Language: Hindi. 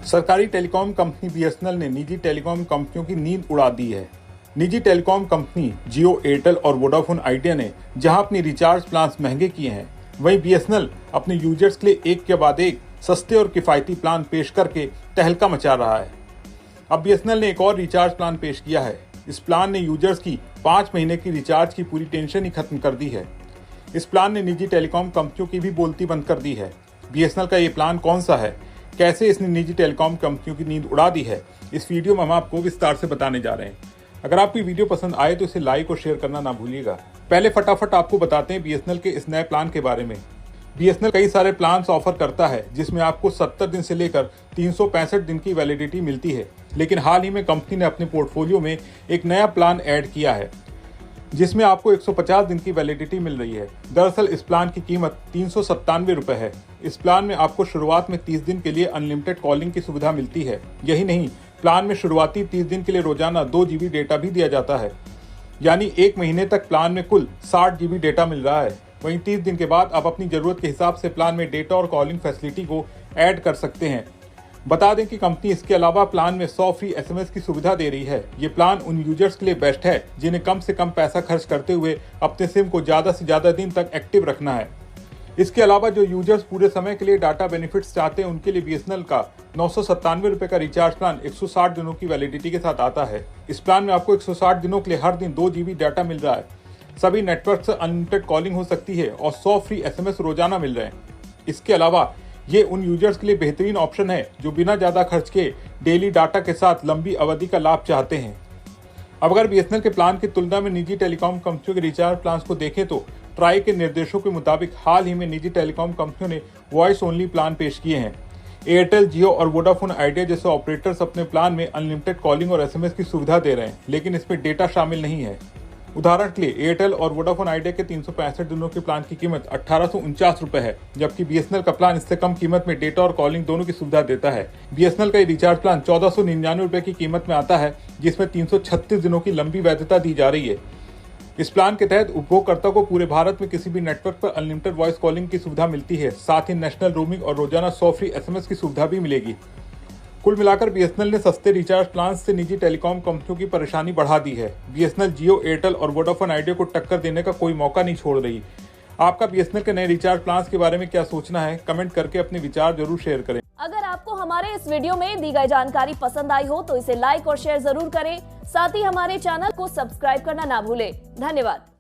सरकारी टेलीकॉम कंपनी बीएसएनएल ने निजी टेलीकॉम कंपनियों की नींद उड़ा दी है। निजी टेलीकॉम कंपनी जियो, एयरटेल और वोडाफोन आइडिया ने जहां अपनी रिचार्ज प्लान्स महंगे किए हैं, वहीं बीएसएनएल अपने यूजर्स के लिए एक के बाद एक सस्ते और किफायती प्लान पेश करके तहलका मचा रहा है। अब बीएसएनएल ने एक और रिचार्ज प्लान पेश किया है। इस प्लान ने यूजर्स की 5 महीने की रिचार्ज की पूरी टेंशन ही खत्म कर दी है। इस प्लान ने निजी टेलीकॉम कंपनियों की भी बोलती बंद कर दी है। बीएसएनएल का ये प्लान कौन सा है, कैसे इसने निजी टेलीकॉम कंपनियों की नींद उड़ा दी है, इस वीडियो में हम आपको विस्तार से बताने जा रहे हैं। अगर आपको वीडियो पसंद आए तो इसे लाइक और शेयर करना ना भूलिएगा। पहले फटाफट आपको बताते हैं बीएसएनएल के इस नए प्लान के बारे में। बीएसएनएल कई सारे प्लान्स ऑफर करता है जिसमें आपको 70 दिन से लेकर 365 दिन की वैलिडिटी मिलती है, लेकिन हाल ही में कंपनी ने अपने पोर्टफोलियो में एक नया प्लान ऐड किया है जिसमें आपको 150 दिन की वैलिडिटी मिल रही है। दरअसल इस प्लान की कीमत 397 रुपए है। इस प्लान में आपको शुरुआत में 30 दिन के लिए अनलिमिटेड कॉलिंग की सुविधा मिलती है। यही नहीं, प्लान में शुरुआती 30 दिन के लिए रोजाना 2 GB डेटा भी दिया जाता है, यानी 1 महीने तक प्लान में कुल 60 GB डेटा मिल रहा है। वहीं 30 दिन के बाद आप अपनी जरूरत के हिसाब से प्लान में डेटा और कॉलिंग फैसिलिटी को ऐड कर सकते हैं। बता दें कि कंपनी इसके अलावा प्लान में 100 फ्री SMS की सुविधा दे रही है। ये प्लान उन यूजर्स के लिए बेस्ट है जिन्हें कम से कम पैसा खर्च करते हुए अपने सिम को ज्यादा से ज्यादा दिन तक एक्टिव रखना है। इसके अलावा जो यूजर्स पूरे समय के लिए डाटा बेनिफिट्स चाहते हैं, उनके लिए बीएसएनएल का 997 रुपए का रिचार्ज प्लान 160 दिनों की वैलिडिटी के साथ आता है। इस प्लान में आपको 160 दिनों के लिए हर दिन 2 GB डाटा मिल रहा है। सभी नेटवर्क से अनलिमिटेड कॉलिंग हो सकती है और 100 फ्री SMS रोजाना मिल रहे हैं। इसके अलावा ये उन यूजर्स के लिए बेहतरीन ऑप्शन है जो बिना ज्यादा खर्च के डेली डाटा के साथ लंबी अवधि का लाभ चाहते हैं। अब अगर बीएसएनएल के प्लान की तुलना में निजी टेलीकॉम कंपनियों के रिचार्ज प्लान को देखें तो ट्राई के निर्देशों के मुताबिक हाल ही में निजी टेलीकॉम कंपनियों ने वॉइस ओनली प्लान पेश किए हैं। एयरटेल, जियो और वोडाफोन आइडिया जैसे ऑपरेटर्स अपने प्लान में अनलिमिटेड कॉलिंग और SMS की सुविधा दे रहे हैं, लेकिन इसमें डेटा शामिल नहीं है। उदाहरण के लिए एयरटेल और वोडाफोन आइडिया के 365 दिनों के प्लान की कीमत 1849 रुपए है, जबकि बीएसएनएल का प्लान इससे कम कीमत में डेटा और कॉलिंग दोनों की सुविधा देता है। बीएसएनएल का ये रिचार्ज प्लान 1499 रुपए की कीमत में आता है, जिसमें 336 दिनों की लंबी वैधता दी जा रही है। इस प्लान के तहत उपभोक्ता को पूरे भारत में किसी भी नेटवर्क पर अनलिमिटेड वॉइस कॉलिंग की सुविधा मिलती है। साथ ही नेशनल रोमिंग और रोजाना 100 फ्री SMS की सुविधा भी मिलेगी। कुल मिलाकर बीएसएनएल ने सस्ते रिचार्ज प्लान से निजी टेलीकॉम कंपनियों की परेशानी बढ़ा दी है। बीएसएनएल जियो, एयरटेल और वोडाफोन आइडिया को टक्कर देने का कोई मौका नहीं छोड़ रही। आपका बीएसएनएल के नए रिचार्ज प्लान के बारे में क्या सोचना है, कमेंट करके अपने विचार जरूर शेयर करें। अगर आपको हमारे इस वीडियो में दी गई जानकारी पसंद आई हो तो इसे लाइक और शेयर जरूर करें। साथ ही हमारे चैनल को सब्सक्राइब करना ना भूलें। धन्यवाद।